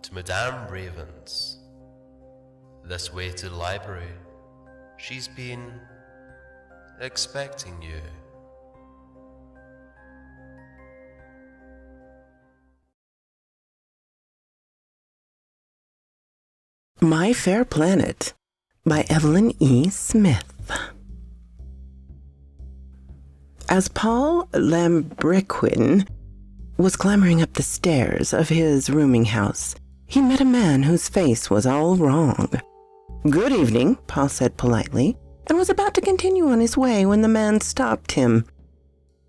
to Madame Raven's. This way to the library. She's been expecting you. My Fair Planet by Evelyn E. Smith. As Paul Lambriquin was clambering up the stairs of his rooming house, he met a man whose face was all wrong. "Good evening," Paul said politely, and was about to continue on his way when the man stopped him.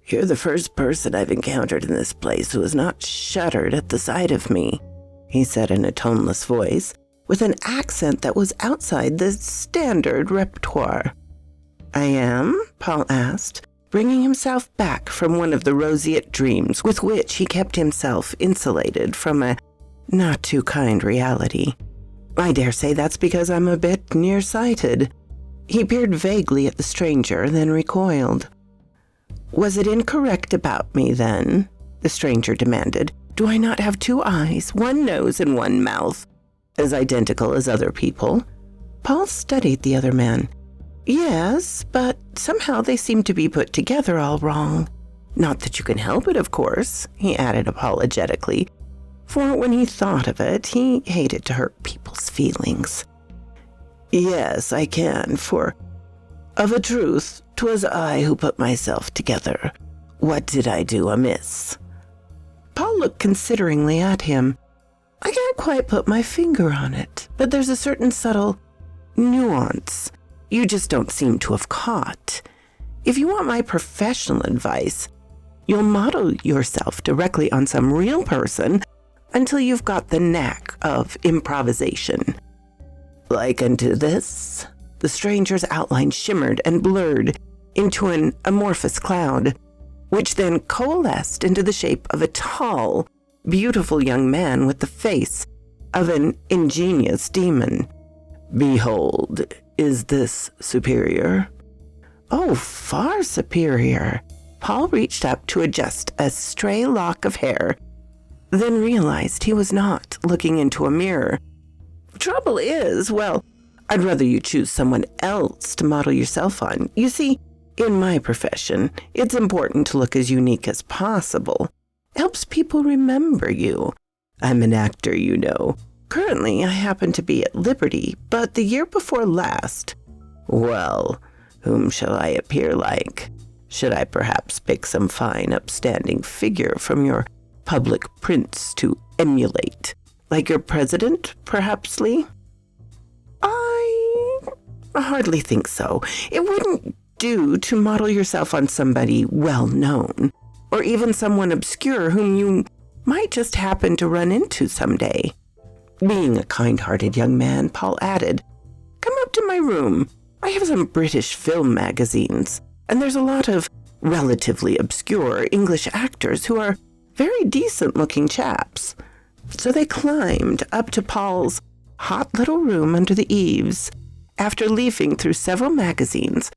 "You're the first person I've encountered in this place who has not shuddered at the sight of me," he said in a toneless voice, with an accent that was outside the standard repertoire. "I am?" Paul asked, bringing himself back from one of the roseate dreams with which he kept himself insulated from a not-too-kind reality. "I dare say that's because I'm a bit nearsighted." He peered vaguely at the stranger, then recoiled. "Was it incorrect about me, then?" the stranger demanded. "Do I not have 2 eyes, 1 nose, and 1 mouth? As identical as other people?" Paul studied the other man. "Yes, but somehow they seem to be put together all wrong. Not that you can help it, of course," he added apologetically, for when he thought of it, he hated to hurt people's feelings. "Yes, I can, for, of a truth, 'twas I who put myself together. What did I do amiss?" Paul looked consideringly at him. "I can't quite put my finger on it, but there's a certain subtle nuance you just don't seem to have caught. If you want my professional advice, you'll model yourself directly on some real person until you've got the knack of improvisation." "Like unto this?" The stranger's outline shimmered and blurred into an amorphous cloud, which then coalesced into the shape of a tall, beautiful young man with the face of an ingenious demon. "Behold, is this superior?" "Oh, far superior." Paul reached up to adjust a stray lock of hair, then realized he was not looking into a mirror. "Trouble is, well, I'd rather you choose someone else to model yourself on. You see, in my profession, it's important to look as unique as possible. Helps people remember you. I'm an actor, you know. Currently, I happen to be at liberty, but the year before last..." "Well, whom shall I appear like? Should I perhaps pick some fine, upstanding figure from your public prints to emulate? Like your president, perhaps, Lee?" "I hardly think so. It wouldn't do to model yourself on somebody well-known, or even someone obscure whom you might just happen to run into someday." Being a kind-hearted young man, Paul added, "Come up to my room. I have some British film magazines, and there's a lot of relatively obscure English actors who are very decent-looking chaps." So they climbed up to Paul's hot little room under the eaves. After leafing through several magazines,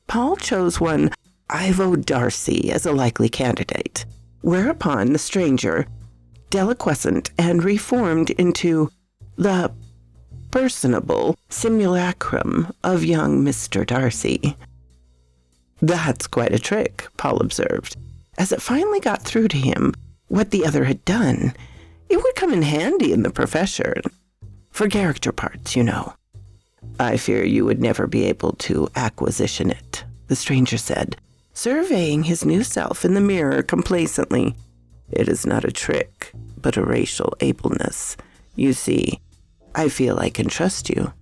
Paul chose one Ivo Darcy as a likely candidate, whereupon the stranger, deliquescent and reformed into the personable simulacrum of young Mr. Darcy. "That's quite a trick," Paul observed, as it finally got through to him what the other had done. "It would come in handy in the profession. For character parts, you know." "I fear you would never be able to acquisition it," the stranger said, surveying his new self in the mirror complacently. "It is not a trick, but a racial ableness. You see, I feel I can trust you."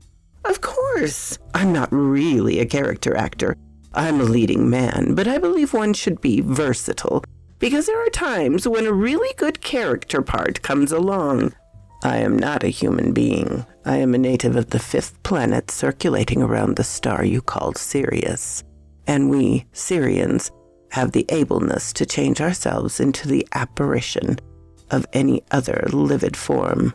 "Of course. I'm not really a character actor. I'm a leading man, but I believe one should be versatile, because there are times when a really good character part comes along. I am not a human being. I am a native of the 5th planet circulating around the star you called Sirius. And we, Syrians, have the ableness to change ourselves into the apparition of any other livid form."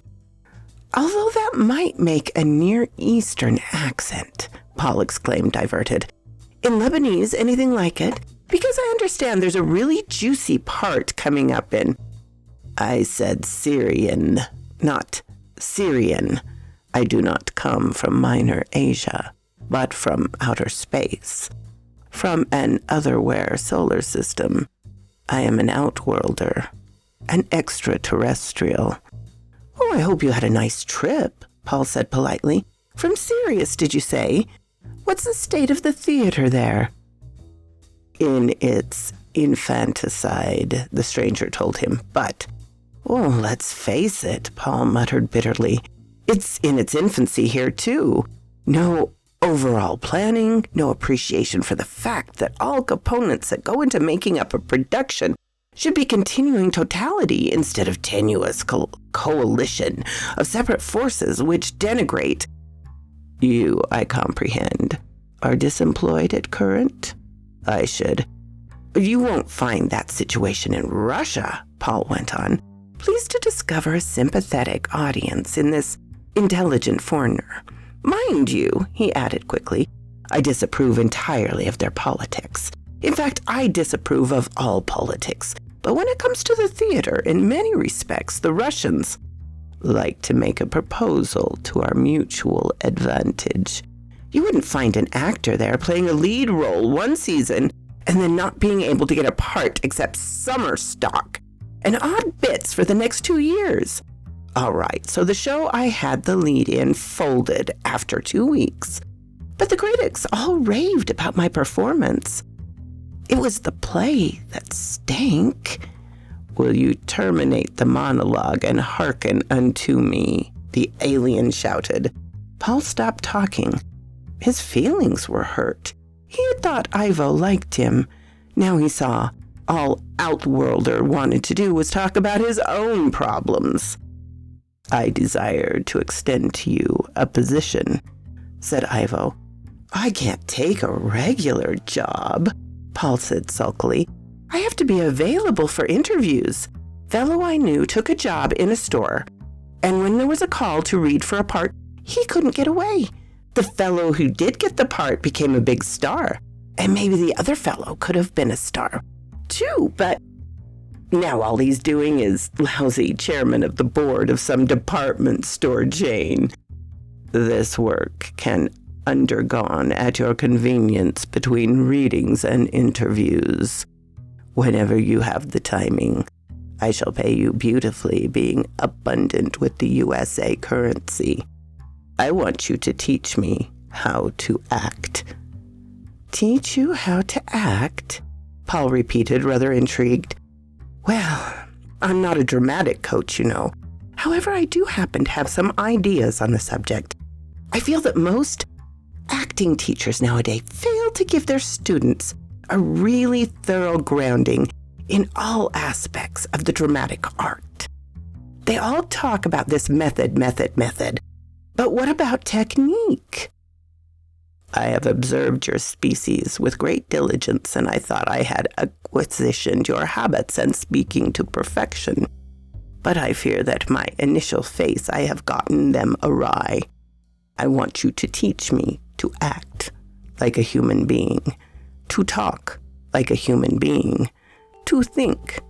"Although that might make a Near Eastern accent," Paul exclaimed, diverted. "In Lebanese, anything like it? Because I understand there's a really juicy part coming up in..." "I said Syrian, not Syrian. I do not come from Minor Asia, but from outer space. From an otherwhere solar system. I am an outworlder. An extraterrestrial. Oh, I hope you had a nice trip, Paul said politely. From Sirius, did you say? What's the state of the theater there? In its infanticide, the stranger told him. But, let's face it, Paul muttered bitterly. It's in its infancy here, too. No overall planning, no appreciation for the fact that all components that go into making up a production should be continuing totality instead of tenuous coalition of separate forces which denigrate. You, I comprehend, are disemployed at current? I should. You won't find that situation in Russia, Paul went on, pleased to discover a sympathetic audience in this intelligent foreigner. Mind you, he added quickly, I disapprove entirely of their politics. In fact, I disapprove of all politics. But when it comes to the theater, in many respects, the Russians like to make a proposal to our mutual advantage. You wouldn't find an actor there playing a lead role one season and then not being able to get a part except summer stock and odd bits for the next 2 years. All right, so the show I had the lead in folded after 2 weeks. But the critics all raved about my performance. It was the play that stank. Will you terminate the monologue and hearken unto me? The alien shouted. Paul stopped talking. His feelings were hurt. He had thought Ivo liked him. Now he saw all Outworlder wanted to do was talk about his own problems. I desired to extend to you a position, said Ivo. I can't take a regular job, Paul said sulkily. I have to be available for interviews. Fellow I knew took a job in a store, and when there was a call to read for a part, he couldn't get away. The fellow who did get the part became a big star, and maybe the other fellow could have been a star, too, but now all he's doing is lousy chairman of the board of some department store chain. This work can undergone at your convenience between readings and interviews. Whenever you have the timing, I shall pay you beautifully, being abundant with the USA currency. I want you to teach me how to act. Teach you how to act? Paul repeated, rather intrigued. Well, I'm not a dramatic coach, you know. However, I do happen to have some ideas on the subject. I feel that most acting teachers nowadays fail to give their students a really thorough grounding in all aspects of the dramatic art. They all talk about this method. But what about technique? I have observed your species with great diligence, and I thought I had acquisitioned your habits and speaking to perfection. But I fear that my initial phase I have gotten them awry. I want you to teach me to act like a human being, to talk like a human being, to think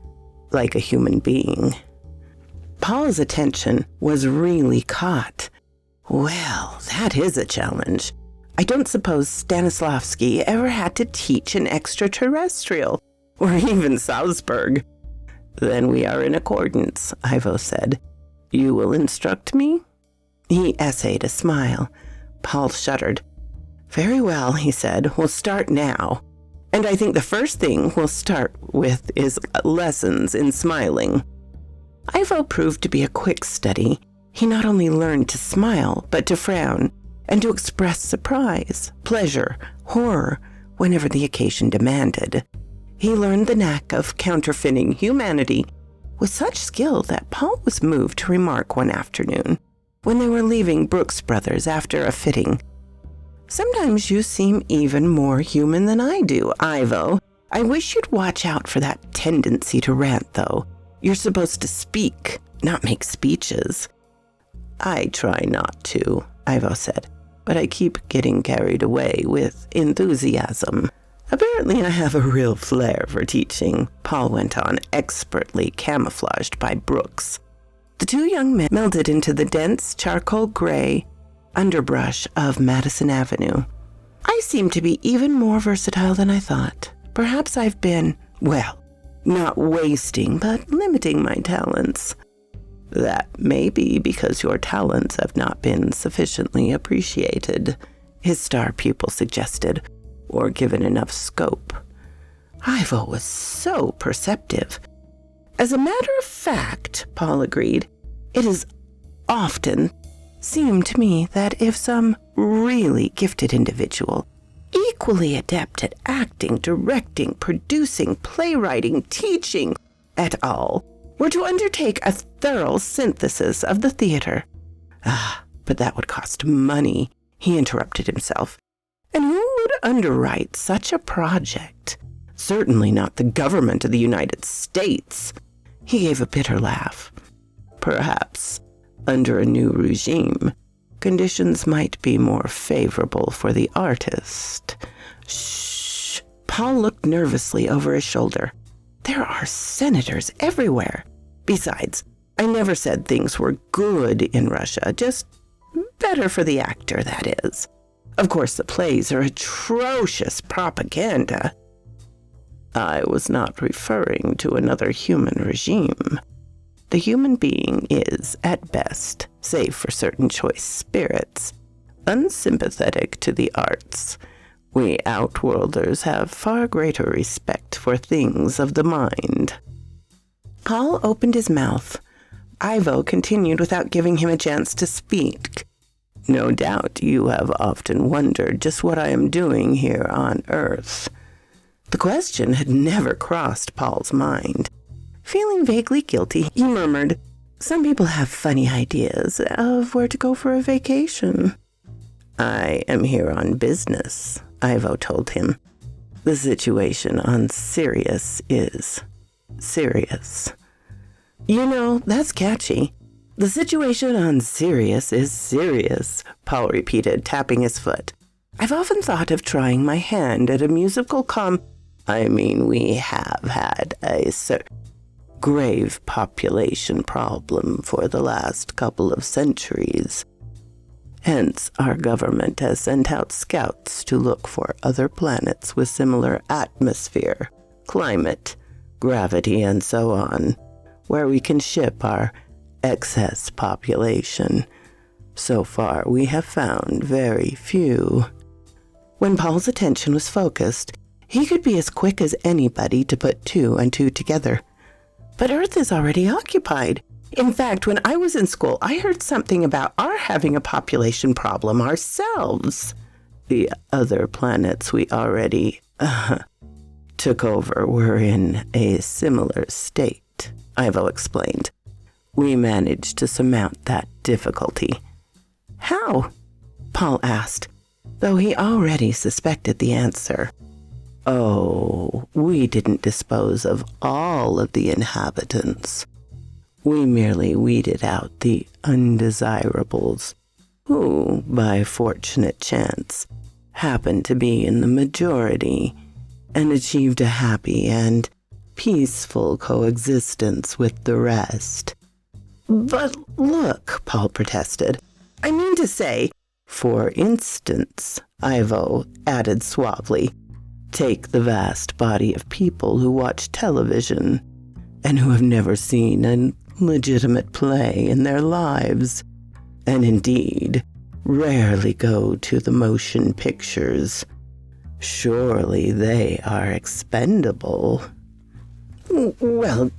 like a human being. Paul's attention was really caught. Well, that is a challenge. I don't suppose Stanislavski ever had to teach an extraterrestrial, or even Salzburg. Then we are in accordance, Ivo said. You will instruct me? He essayed a smile. Paul shuddered. Very well, he said. We'll start now. And I think the first thing we'll start with is lessons in smiling. Ivo proved to be a quick study. He not only learned to smile, but to frown, and to express surprise, pleasure, horror, whenever the occasion demanded. He learned the knack of counterfeiting humanity with such skill that Paul was moved to remark one afternoon, when they were leaving Brooks Brothers after a fitting, Sometimes you seem even more human than I do, Ivo. I wish you'd watch out for that tendency to rant, though. You're supposed to speak, not make speeches. I try not to, Ivo said, but I keep getting carried away with enthusiasm. Apparently I have a real flair for teaching, Paul went on, expertly camouflaged by Brooks. The two young men melded into the dense charcoal gray underbrush of Madison Avenue. I seem to be even more versatile than I thought. Perhaps I've been, well, not wasting, but limiting my talents. That may be because your talents have not been sufficiently appreciated, his star pupil suggested, or given enough scope. Ivo was so perceptive. As a matter of fact, Paul agreed, it has often seemed to me that if some really gifted individual, equally adept at acting, directing, producing, playwriting, teaching, et al., were to undertake a thorough synthesis of the theater. But that would cost money, he interrupted himself. And who would underwrite such a project? Certainly not the government of the United States. He gave a bitter laugh. Perhaps, under a new regime, conditions might be more favorable for the artist. Shh! Paul looked nervously over his shoulder. There are senators everywhere. Besides, I never said things were good in Russia, just better for the actor, that is. Of course, the plays are atrocious propaganda. I was not referring to another human regime. The human being is, at best, save for certain choice spirits, unsympathetic to the arts. We outworlders have far greater respect for things of the mind. Paul opened his mouth. Ivo continued without giving him a chance to speak. No doubt you have often wondered just what I am doing here on Earth. The question had never crossed Paul's mind. Feeling vaguely guilty, he murmured, "Some people have funny ideas of where to go for a vacation." "I am here on business," Ivo told him. "The situation on Sirius is serious." You know, that's catchy. "The situation on Sirius is serious," Paul repeated, tapping his foot. "I've often thought of trying my hand at a musical we have had a grave population problem for the last couple of centuries. Hence, our government has sent out scouts to look for other planets with similar atmosphere, climate, gravity, and so on, where we can ship our excess population. So far, we have found very few." When Paul's attention was focused, he could be as quick as anybody to put two and two together. But Earth is already occupied. In fact, when I was in school, I heard something about our having a population problem ourselves. The other planets we already took over were in a similar state, Ivo explained. We managed to surmount that difficulty. How? Paul asked, though he already suspected the answer. Oh, we didn't dispose of all of the inhabitants. We merely weeded out the undesirables, who, by fortunate chance, happened to be in the majority, and achieved a happy and peaceful coexistence with the rest. But look, Paul protested. I mean to say, for instance, Ivo added suavely, take the vast body of people who watch television and who have never seen a legitimate play in their lives, and indeed rarely go to the motion pictures. Surely they are expendable. Well,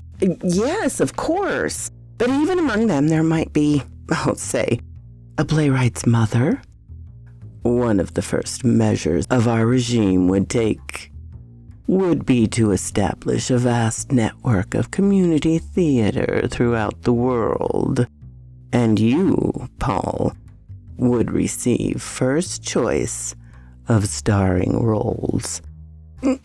yes, of course. But even among them there might be, I'll say, a playwright's mother. One of the first measures of our regime would be to establish a vast network of community theater throughout the world. And you, Paul, would receive first choice of starring roles.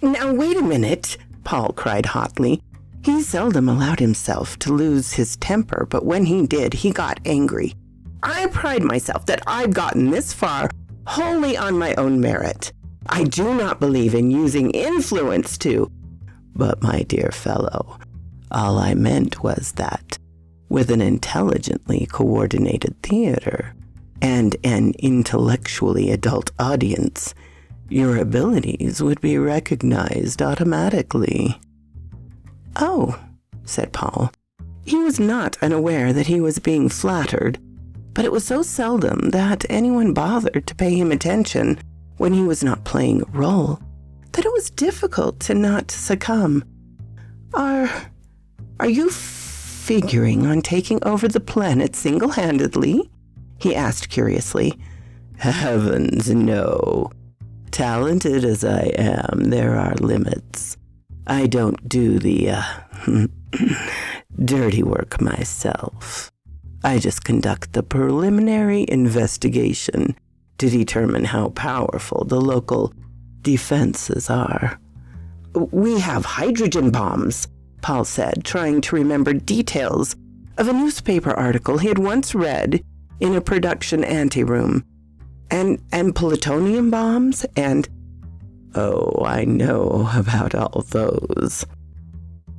Now, wait a minute, Paul cried hotly. He seldom allowed himself to lose his temper, but when he did, he got angry. I pride myself that I've gotten this far wholly on my own merit. I do not believe in using influence to... But, my dear fellow, all I meant was that With an intelligently coordinated theater and an intellectually adult audience, your abilities would be recognized automatically." "Oh," said Paul. He was not unaware that he was being flattered, but it was so seldom that anyone bothered to pay him attention when he was not playing a role that it was difficult to not succumb. Are you figuring on taking over the planet single-handedly?" he asked curiously. "Heavens, no. Talented as I am, there are limits. I don't do the dirty work myself. I just conduct the preliminary investigation to determine how powerful the local defenses are." "We have hydrogen bombs," Paul said, trying to remember details of a newspaper article he had once read in a production anteroom. And plutonium bombs, and... "Oh, I know about all those."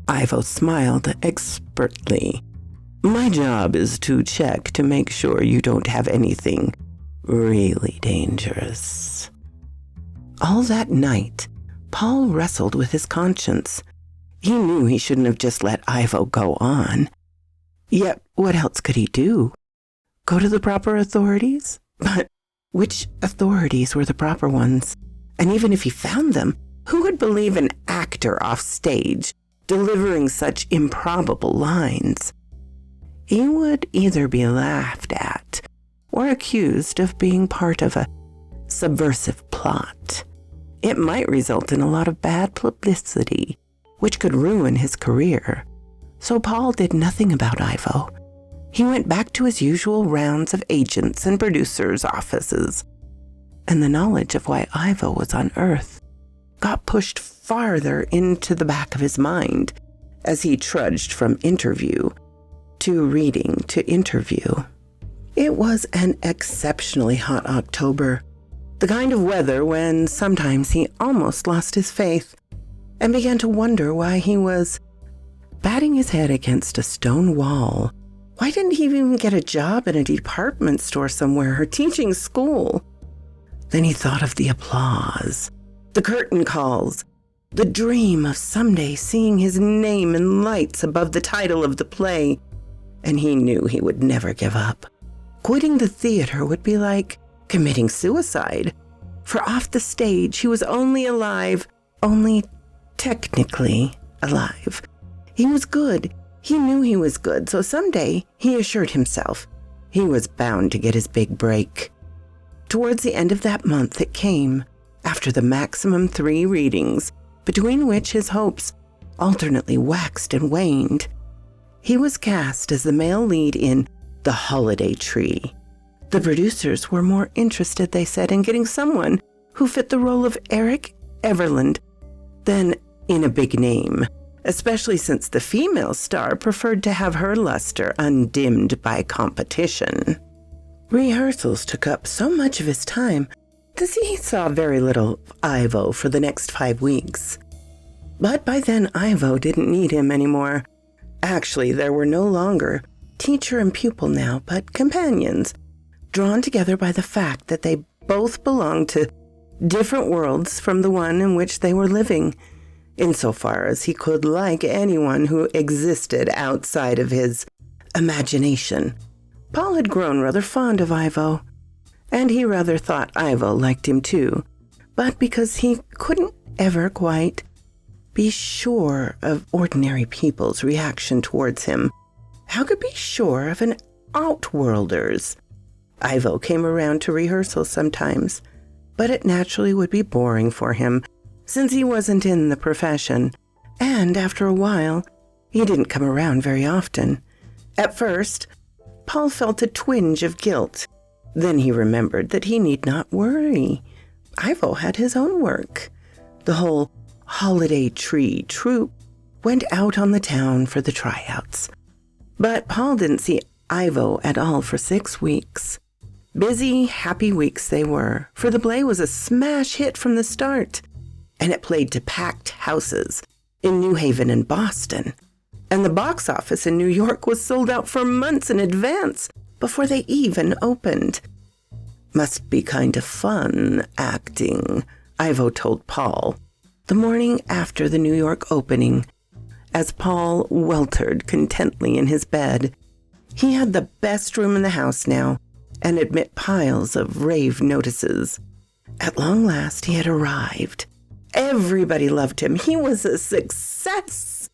Ivo smiled expertly. "My job is to check to make sure you don't have anything really dangerous." All that night, Paul wrestled with his conscience. He knew he shouldn't have just let Ivo go on. Yet what else could he do? Go to the proper authorities? But which authorities were the proper ones? And even if he found them, who would believe an actor off stage delivering such improbable lines? He would either be laughed at or accused of being part of a subversive plot. It might result in a lot of bad publicity, which could ruin his career. So Paul did nothing about Ivo. He went back to his usual rounds of agents and producers' offices, and the knowledge of why Ivo was on Earth got pushed farther into the back of his mind as he trudged from interview to reading to interview. It was an exceptionally hot October, the kind of weather when sometimes he almost lost his faith and began to wonder why he was batting his head against a stone wall. Why didn't he even get a job in a department store somewhere or teaching school? Then he thought of the applause, the curtain calls, the dream of someday seeing his name in lights above the title of the play, and he knew he would never give up. Quitting the theater would be like committing suicide, for off the stage he was only technically alive. He was good. He knew he was good, so someday, he assured himself, he was bound to get his big break. Towards the end of that month it came, after the maximum 3 readings, between which his hopes alternately waxed and waned. He was cast as the male lead in The Holiday Tree. The producers were more interested, they said, in getting someone who fit the role of Eric Everland than in a big name, especially since the female star preferred to have her luster undimmed by competition. Rehearsals took up so much of his time that he saw very little of Ivo for the next 5 weeks. But by then, Ivo didn't need him anymore. Actually, there were no longer teacher and pupil now, but companions, drawn together by the fact that they both belonged to different worlds from the one in which they were living, insofar as he could like anyone who existed outside of his imagination. Paul had grown rather fond of Ivo, and he rather thought Ivo liked him too, but because he couldn't ever quite be sure of ordinary people's reaction towards him, how could be sure of an outworlder's? Ivo came around to rehearsals sometimes, but it naturally would be boring for him, since he wasn't in the profession, and after a while, he didn't come around very often. At first, Paul felt a twinge of guilt. Then he remembered that he need not worry. Ivo had his own work. The whole Holiday Tree troupe went out on the town for the tryouts. But Paul didn't see Ivo at all for 6 weeks. Busy, happy weeks they were, for the play was a smash hit from the start, and it played to packed houses in New Haven and Boston. And the box office in New York was sold out for months in advance before they even opened. Must be kind of fun acting, Ivo told Paul, the morning after the New York opening, as Paul weltered contently in his bed. He had the best room in the house now, and admit piles of rave notices. At long last, he had arrived. Everybody loved him. He was a success.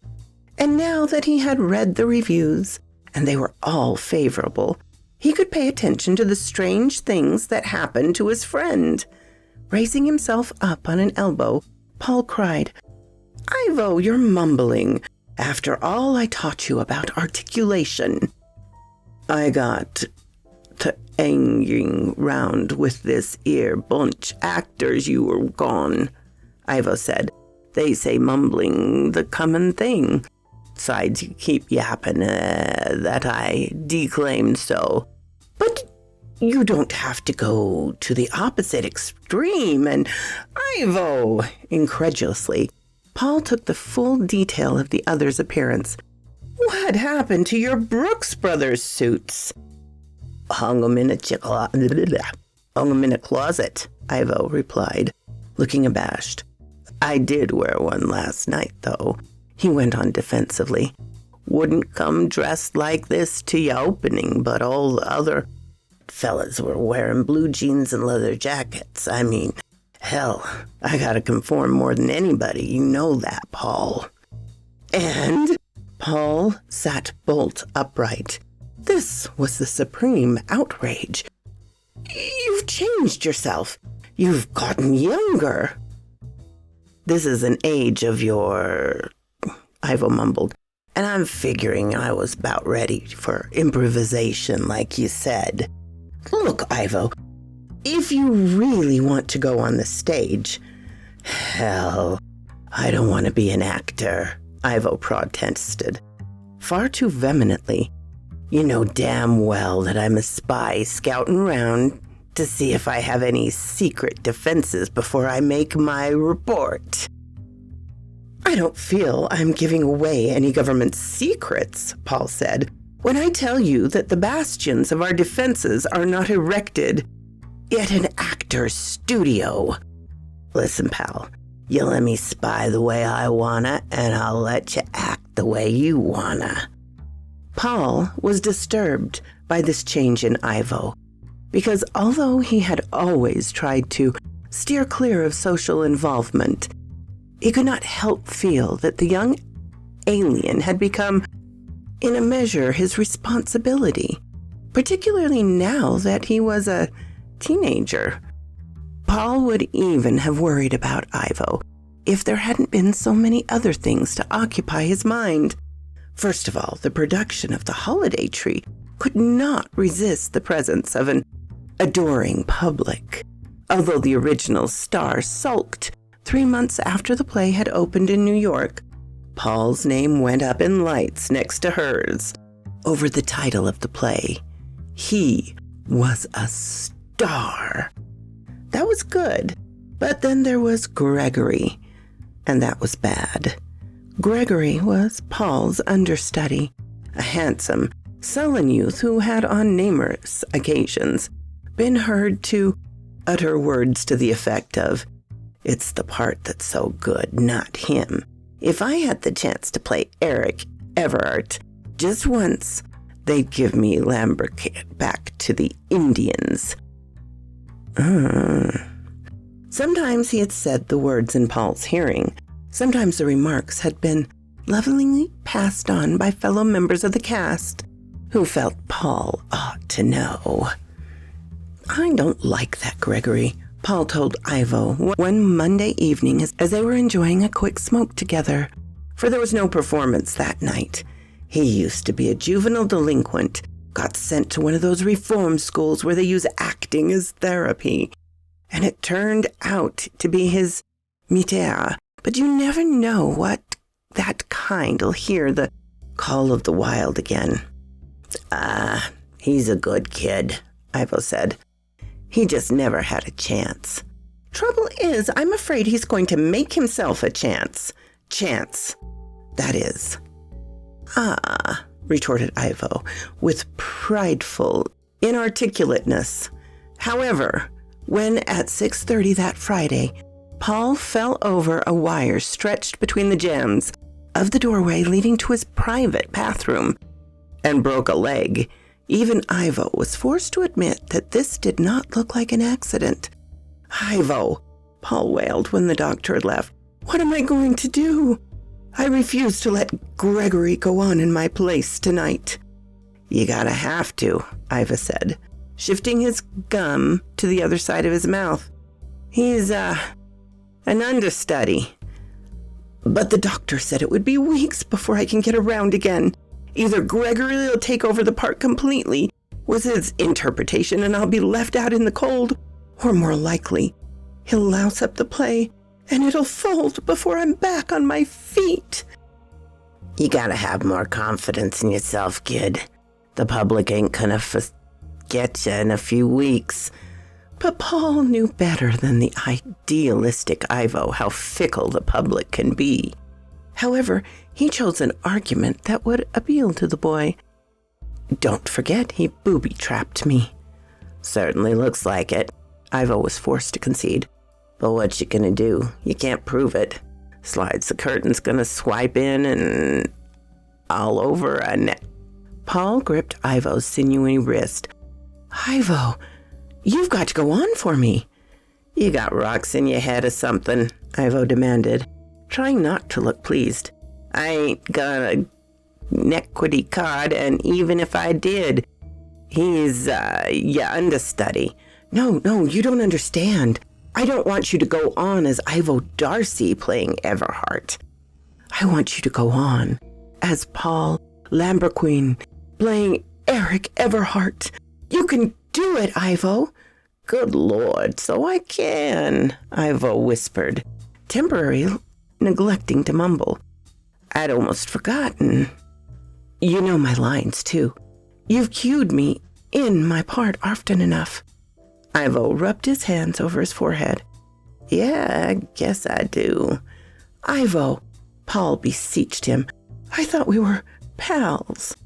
And now that he had read the reviews, and they were all favorable, he could pay attention to the strange things that happened to his friend. Raising himself up on an elbow, Paul cried, "Ivo, you're mumbling. After all I taught you about articulation." "I got to hanging round with this 'ere bunch actors you were gone," Ivo said. "They say mumbling the common thing. Sides, you keep yapping that I declaimed so. But you don't have to go to the opposite extreme." And Ivo, incredulously, Paul took the full detail of the other's appearance. "What happened to your Brooks Brothers suits?" Hung 'em in a closet, Ivo replied, looking abashed. "I did wear one last night, though," he went on defensively. "Wouldn't come dressed like this to your opening, but all the other fellas were wearing blue jeans and leather jackets. I mean, hell, I gotta conform more than anybody. You know that, Paul." And Paul sat bolt upright. This was the supreme outrage. "You've changed yourself. You've gotten younger." "This is an age of your," Ivo mumbled, "and I'm figuring I was about ready for improvisation like you said. Look, Ivo, if you really want to go on the stage..." "Hell, I don't want to be an actor," Ivo protested, far too vehemently. "You know damn well that I'm a spy scouting around to see if I have any secret defenses before I make my report." "I don't feel I'm giving away any government secrets," Paul said, "when I tell you that the bastions of our defenses are not erected at an actor's studio. Listen, pal, you let me spy the way I wanna, and I'll let you act the way you wanna." Paul was disturbed by this change in Ivo, because although he had always tried to steer clear of social involvement, he could not help feel that the young alien had become, in a measure, his responsibility, particularly now that he was a teenager. Paul would even have worried about Ivo if there hadn't been so many other things to occupy his mind. First of all, the production of the holiday tree could not resist the presence of an adoring public. Although the original star sulked 3 months after the play had opened in New York, Paul's name went up in lights next to hers over the title of the play. He was a star. That was good, but then there was Gregory, and that was bad. Gregory was Paul's understudy, a handsome, sullen youth who had on numerous occasions been heard to utter words to the effect of, "It's the part that's so good, not him. If I had the chance to play Eric Everett just once, they'd give me Lambert back to the Indians." Sometimes he had said the words in Paul's hearing. Sometimes the remarks had been lovingly passed on by fellow members of the cast who felt Paul ought to know. "I don't like that Gregory," Paul told Ivo one Monday evening as they were enjoying a quick smoke together, for there was no performance that night. He used to be a juvenile delinquent, got sent to one of those reform schools where they use acting as therapy, and it turned out to be his métier. But you never know what that kind'll hear the call of the wild again. He's a good kid," Ivo said. "He just never had a chance." "Trouble is, I'm afraid he's going to make himself a chance. That is." Ah, retorted Ivo, with prideful inarticulateness. However, when at 6:30 that Friday, Paul fell over a wire stretched between the jambs of the doorway leading to his private bathroom and broke a leg, even Ivo was forced to admit that this did not look like an accident. Ivo, Paul wailed when the doctor had left. What am I going to do? I refuse to let Gregory go on in my place tonight. You gotta have to, Ivo said, shifting his gum to the other side of his mouth. He's, an understudy. But the doctor said it would be weeks before I can get around again. Either Gregory will take over the part completely with his interpretation and I'll be left out in the cold, or more likely, he'll louse up the play and it'll fold before I'm back on my feet. You gotta have more confidence in yourself, kid. The public ain't gonna forget you in a few weeks. But Paul knew better than the idealistic Ivo how fickle the public can be. However, he chose an argument that would appeal to the boy. Don't forget he booby-trapped me. Certainly looks like it, Ivo was forced to concede. But what you gonna do? You can't prove it. Slides the curtain's gonna swipe in and all over a net. Paul gripped Ivo's sinewy wrist. Ivo, you've got to go on for me. You got rocks in your head or something, Ivo demanded, trying not to look pleased. I ain't got a equity card, and even if I did, he's, your understudy. No, you don't understand. I don't want you to go on as Ivo Darcy playing Everhart. I want you to go on as Paul Lamberquin playing Eric Everhart. You can do it, Ivo. Good Lord, so I can, Ivo whispered, temporarily neglecting to mumble. I'd almost forgotten. You know my lines, too. You've cued me in my part often enough. Ivo rubbed his hands over his forehead. Yeah, I guess I do. Ivo, Paul beseeched him. I thought we were pals.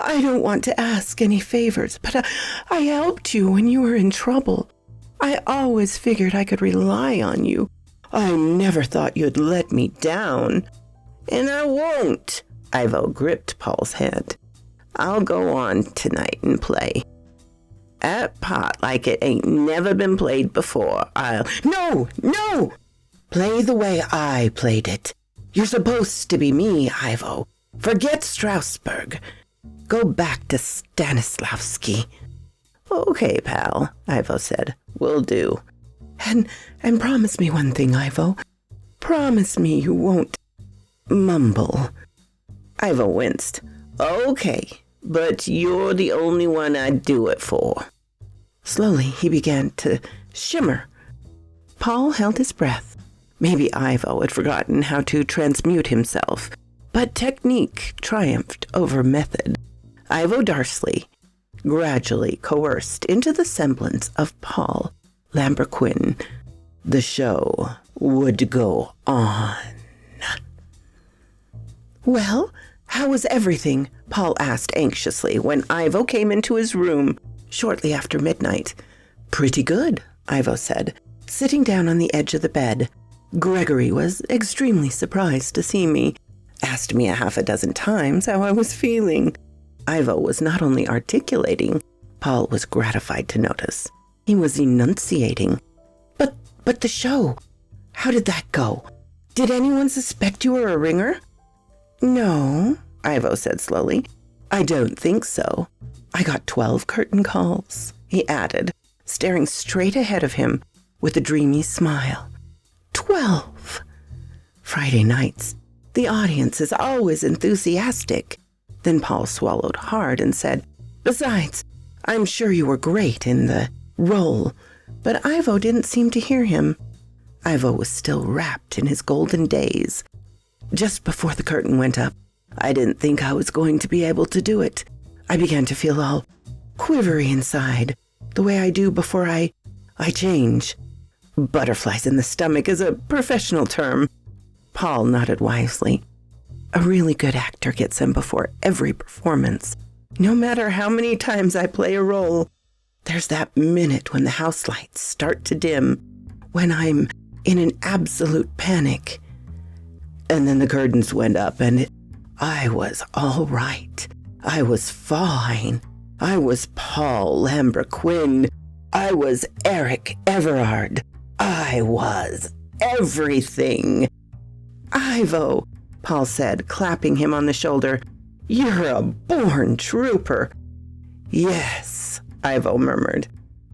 I don't want to ask any favors, but I helped you when you were in trouble. I always figured I could rely on you. I never thought you'd let me down. And I won't. Ivo gripped Paul's hand. I'll go on tonight and play. That part like it ain't never been played before. No! Play the way I played it. You're supposed to be me, Ivo. Forget Strasberg. Go back to Stanislavski. Okay, pal, Ivo said. Will do. And promise me one thing, Ivo. Promise me you won't mumble. Ivo winced. Okay, but you're the only one I'd do it for. Slowly, he began to shimmer. Paul held his breath. Maybe Ivo had forgotten how to transmute himself, but technique triumphed over method. Ivo Darcy gradually coerced into the semblance of Paul Lamberquin. The show would go on. Well, how was everything? Paul asked anxiously when Ivo came into his room shortly after midnight. Pretty good, Ivo said, sitting down on the edge of the bed. Gregory was extremely surprised to see me, asked me 6 times how I was feeling. Ivo was not only articulating, Paul was gratified to notice. He was enunciating. But the show, how did that go? Did anyone suspect you were a ringer? No, Ivo said slowly. I don't think so. I got 12 curtain calls, he added, staring straight ahead of him with a dreamy smile. 12! Friday nights, the audience is always enthusiastic. Then Paul swallowed hard and said, Besides, I'm sure you were great in the role. But Ivo didn't seem to hear him. Ivo was still wrapped in his golden days. Just before the curtain went up, I didn't think I was going to be able to do it. I began to feel all quivery inside, the way I do before I change. Butterflies in the stomach is a professional term. Paul nodded wisely. A really good actor gets them before every performance. No matter how many times I play a role, there's that minute when the house lights start to dim, when I'm in an absolute panic. And then the curtains went up and I was all right. I was fine. I was Paul Lambert-Quinn. I was Eric Everard. I was everything. Ivo, Paul said, clapping him on the shoulder. You're a born trooper. Yes, Ivo murmured.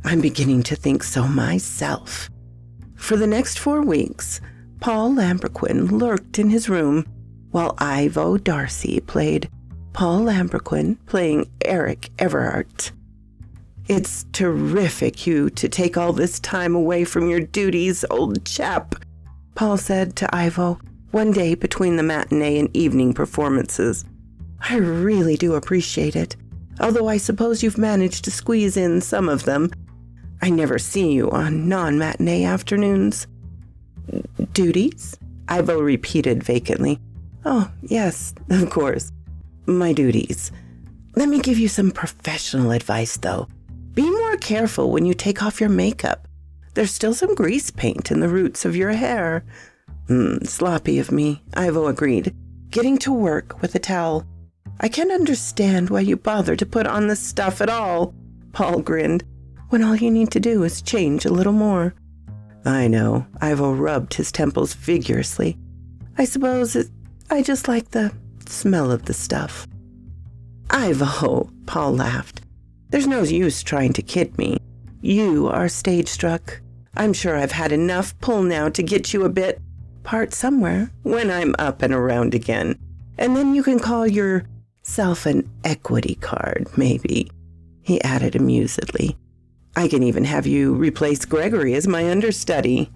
I'm beginning to think so myself. For the next 4 weeks, Paul Lambert-Quinn lurked in his room while Ivo Darcy played Paul Lambert-Quinn playing Eric Everard. It's terrific you to take all this time away from your duties, old chap, Paul said to Ivo one day between the matinee and evening performances. I really do appreciate it, although I suppose you've managed to squeeze in some of them. I never see you on non-matinee afternoons. Duties? Ivo repeated vacantly. Oh, yes, of course. My duties. Let me give you some professional advice, though. Be more careful when you take off your makeup. There's still some grease paint in the roots of your hair. Sloppy of me, Ivo agreed, getting to work with a towel. I can't understand why you bother to put on this stuff at all, Paul grinned, when all you need to do is change a little more. I know, Ivo rubbed his temples vigorously. I suppose I just like the smell of the stuff. Ivo, Paul laughed. There's no use trying to kid me. You are stage-struck. I'm sure I've had enough pull now to get you a bit part somewhere when I'm up and around again. And then you can call yourself an equity card, maybe, he added amusedly. I can even have you replace Gregory as my understudy.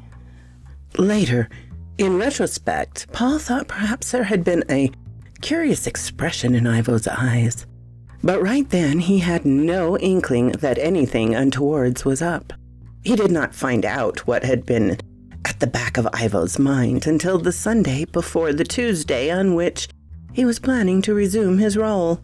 Later, in retrospect, Paul thought perhaps there had been a curious expression in Ivo's eyes. But right then he had no inkling that anything untoward was up. He did not find out what had been at the back of Ivo's mind until the Sunday before the Tuesday on which he was planning to resume his role.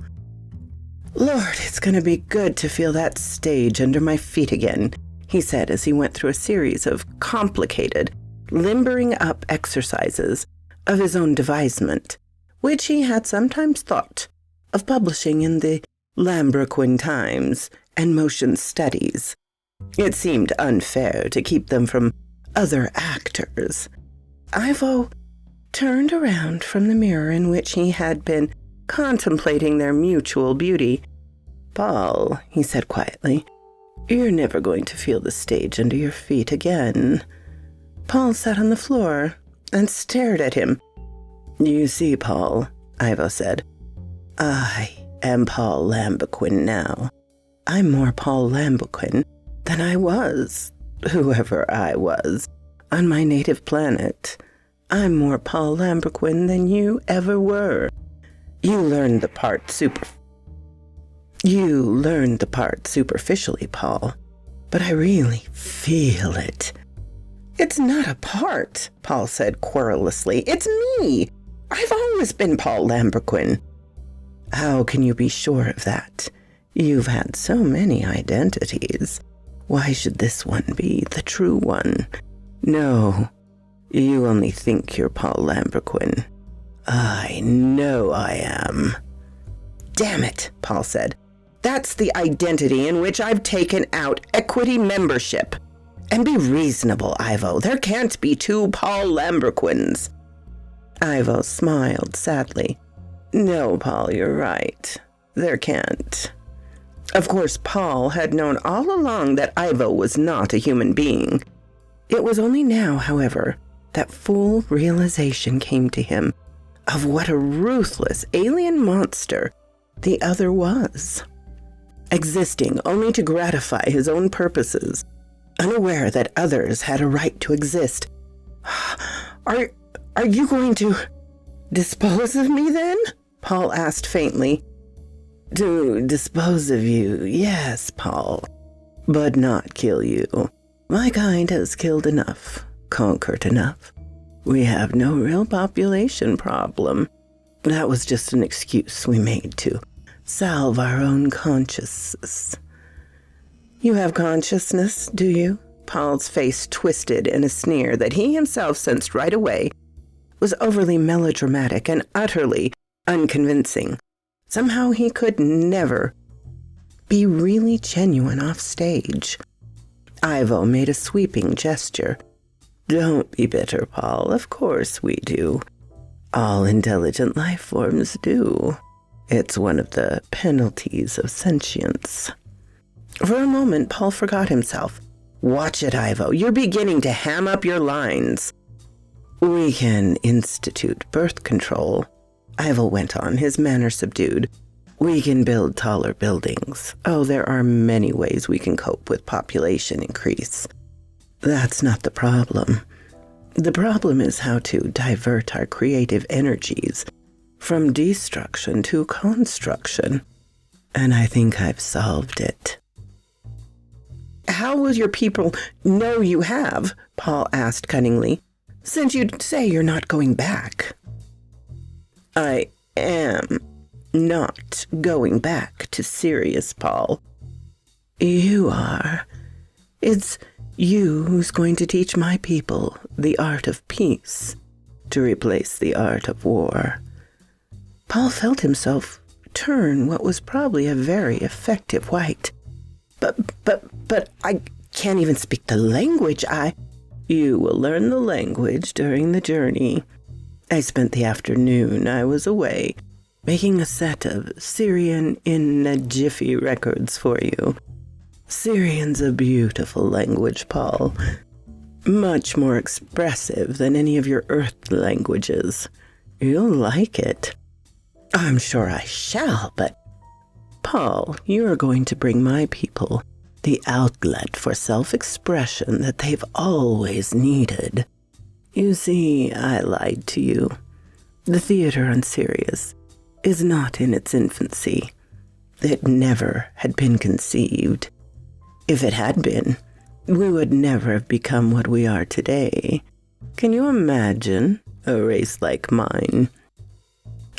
Lord, it's going to be good to feel that stage under my feet again, he said as he went through a series of complicated, limbering up exercises of his own devisement, which he had sometimes thought of publishing in the Lambert-Quinn Times and Motion Studies. It seemed unfair to keep them from other actors. Ivo turned around from the mirror in which he had been contemplating their mutual beauty. Paul, he said quietly, you're never going to feel the stage under your feet again. Paul sat on the floor and stared at him. You see, Paul, Ivo said, I am Paul Lambert-Quinn now. I'm more Paul Lambert-Quinn than I was, whoever I was, on my native planet. I'm more Paul Lambert-Quinn than you ever were. You learned the part superficially, Paul, but I really feel it. It's not a part, Paul said querulously. It's me. I've always been Paul Lambert-Quinn. How can you be sure of that? You've had so many identities. Why should this one be the true one? No, you only think you're Paul Lambert-Quinn. I know I am. Damn it, Paul said. That's the identity in which I've taken out equity membership. And be reasonable, Ivo. There can't be two Paul Lambert-Quinns. Ivo smiled sadly. No, Paul, you're right. There can't. Of course, Paul had known all along that Ivo was not a human being. It was only now, however, that full realization came to him of what a ruthless alien monster the other was, existing only to gratify his own purposes, unaware that others had a right to exist. Are you going to dispose of me then? Paul asked faintly. To dispose of you, yes, Paul, but not kill you. My kind has killed enough, conquered enough. We have no real population problem. That was just an excuse we made to salve our own consciousness. You have consciousness, do you? Paul's face twisted in a sneer that he himself sensed right away was overly melodramatic and utterly unconvincing. Somehow he could never be really genuine off stage. Ivo made a sweeping gesture. Don't be bitter, Paul. Of course we do. All intelligent life forms do. It's one of the penalties of sentience. For a moment, Paul forgot himself. Watch it, Ivo. You're beginning to ham up your lines. We can institute birth control, Ivo went on, his manner subdued. We can build taller buildings. Oh, there are many ways we can cope with population increase. That's not the problem. The problem is how to divert our creative energies from destruction to construction. And I think I've solved it. How will your people know you have? Paul asked cunningly, since you say you're not going back. I am not going back to Sirius, Paul. You are. It's you who's going to teach my people the art of peace to replace the art of war. Paul felt himself turn what was probably a very effective white. But I can't even speak the language. You will learn the language during the journey. I spent the afternoon I was away making a set of Syrian in a jiffy records for you. Syrian's a beautiful language, Paul. Much more expressive than any of your earth languages. You'll like it. I'm sure I shall, but Paul, you are going to bring my people the outlet for self-expression that they've always needed. You see, I lied to you. The theater on Sirius is not in its infancy. It never had been conceived. If it had been, we would never have become what we are today. Can you imagine a race like mine,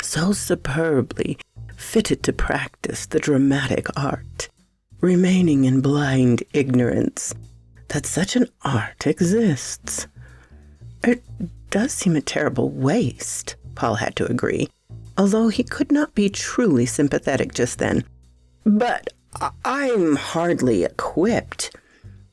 so superbly fitted to practice the dramatic art, remaining in blind ignorance that such an art exists? It does seem a terrible waste, Paul had to agree, although he could not be truly sympathetic just then. But I'm hardly equipped.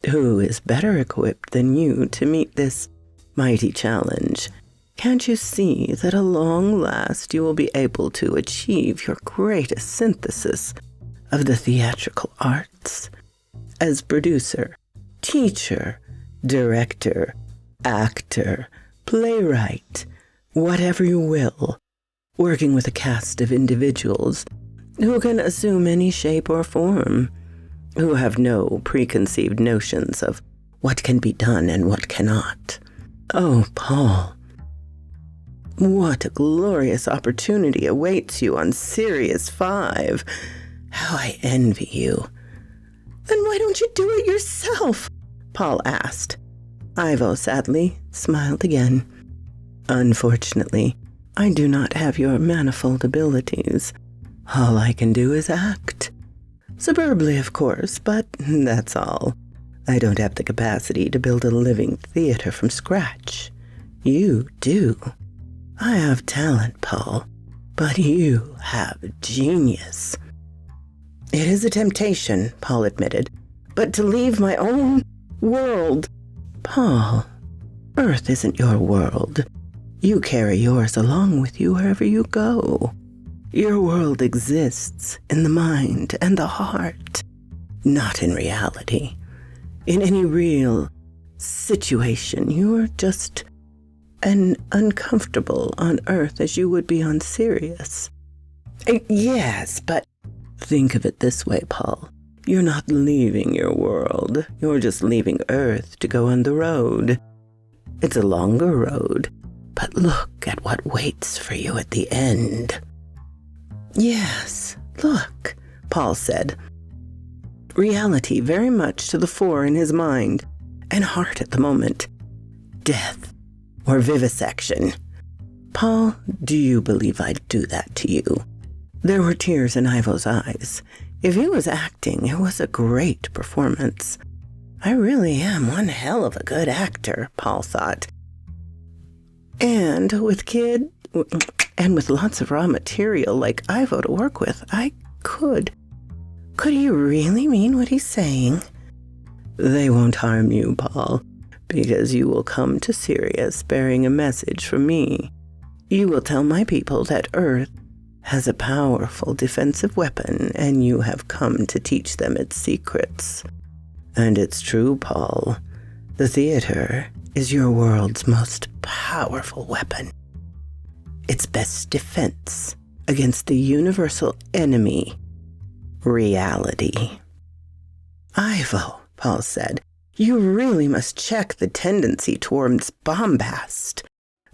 Who is better equipped than you to meet this mighty challenge? Can't you see that at long last you will be able to achieve your greatest synthesis of the theatrical arts? As producer, teacher, director, actor, playwright, whatever you will, working with a cast of individuals who can assume any shape or form, who have no preconceived notions of what can be done and what cannot. Oh, Paul, what a glorious opportunity awaits you on Sirius 5. How I envy you. Then why don't you do it yourself? Paul asked. Ivo sadly smiled again. Unfortunately, I do not have your manifold abilities. All I can do is act. Superbly, of course, but that's all. I don't have the capacity to build a living theater from scratch. You do. I have talent, Paul, but you have genius. It is a temptation, Paul admitted, but to leave my own world. Paul, Earth isn't your world. You carry yours along with you wherever you go. Your world exists in the mind and the heart, not in reality. In any real situation, you are just as uncomfortable on Earth as you would be on Sirius. Yes, but think of it this way, Paul. You're not leaving your world. You're just leaving Earth to go on the road. It's a longer road, but look at what waits for you at the end. Yes, look, Paul said, reality very much to the fore in his mind and heart at the moment. Death or vivisection. Paul, do you believe I'd do that to you? There were tears in Ivo's eyes. If he was acting, it was a great performance. I really am one hell of a good actor, Paul thought. And with lots of raw material like Ivo to work with, I could. Could he really mean what he's saying? They won't harm you, Paul, because you will come to Sirius bearing a message from me. You will tell my people that Earth has a powerful defensive weapon, and you have come to teach them its secrets. And it's true, Paul. The theater is your world's most powerful weapon. Its best defense against the universal enemy, reality. Ivo, Paul said, you really must check the tendency towards bombast.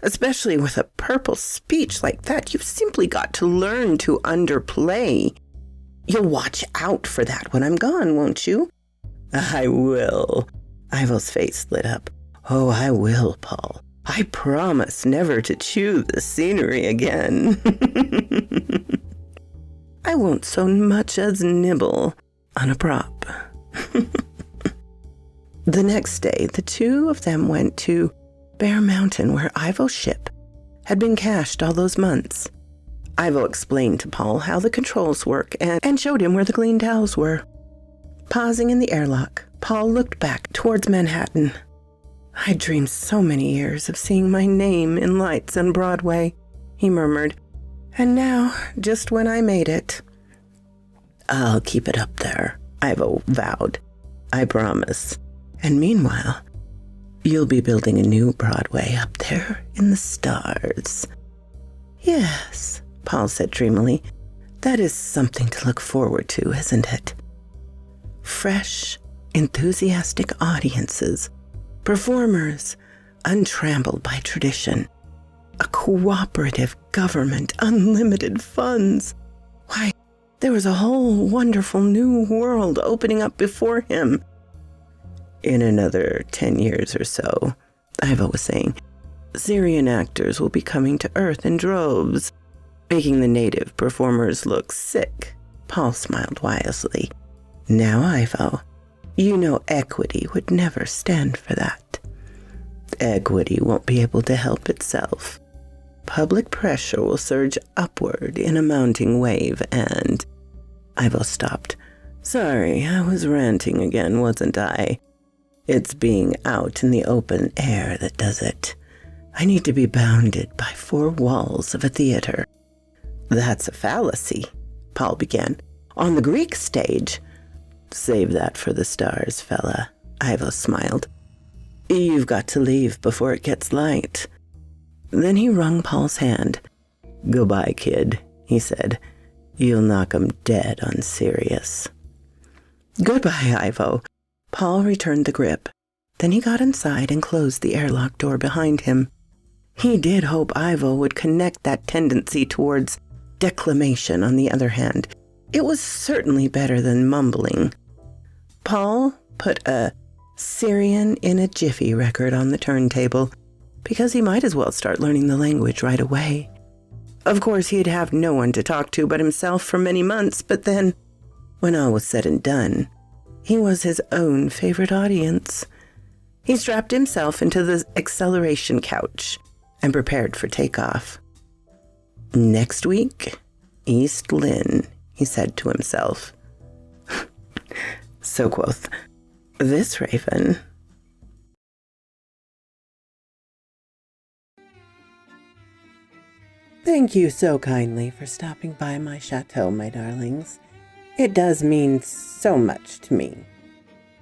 Especially with a purple speech like that, you've simply got to learn to underplay. You'll watch out for that when I'm gone, won't you? I will. Ivo's face lit up. Oh, I will, Paul. I promise never to chew the scenery again. I won't so much as nibble on a prop. The next day, the two of them went to Bear Mountain, where Ivo's ship had been cached all those months. Ivo explained to Paul how the controls work and showed him where the clean towels were. Pausing in the airlock, Paul looked back towards Manhattan. I dreamed so many years of seeing my name in lights on Broadway, he murmured. And now, just when I made it. I'll keep it up there, Ivo vowed. I promise. And meanwhile, you'll be building a new Broadway up there in the stars. Yes, Paul said dreamily. That is something to look forward to, isn't it? Fresh, enthusiastic audiences, performers untrammeled by tradition, a cooperative government, unlimited funds. Why, there was a whole wonderful new world opening up before him. In another 10 years or so, Ivo was saying, Syrian actors will be coming to Earth in droves, making the native performers look sick. Paul smiled wisely. Now, Ivo, you know equity would never stand for that. Equity won't be able to help itself. Public pressure will surge upward in a mounting wave and... Ivo stopped. Sorry, I was ranting again, wasn't I? It's being out in the open air that does it. I need to be bounded by four walls of a theater. That's a fallacy, Paul began. On the Greek stage... Save that for the stars, fella, Ivo smiled. You've got to leave before it gets light. Then he wrung Paul's hand. Goodbye, kid, he said. You'll knock 'em dead on Sirius. Goodbye, Ivo. Paul returned the grip. Then he got inside and closed the airlock door behind him. He did hope Ivo would connect that tendency towards declamation on the other hand. It was certainly better than mumbling. Paul put a Syrian in a Jiffy record on the turntable because he might as well start learning the language right away. Of course, he'd have no one to talk to but himself for many months, but then, when all was said and done, he was his own favorite audience. He strapped himself into the acceleration couch and prepared for takeoff. Next week, East Lynne, he said to himself. So quoth this raven. Thank you so kindly for stopping by my chateau, my darlings. It does mean so much to me.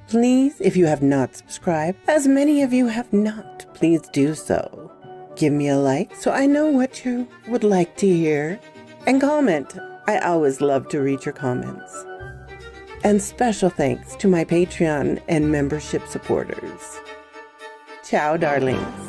Please, if you have not subscribed, as many of you have not, please do so. Give me a like so I know what you would like to hear. And comment. I always love to read your comments. And special thanks to my Patreon and membership supporters. Ciao, darlings.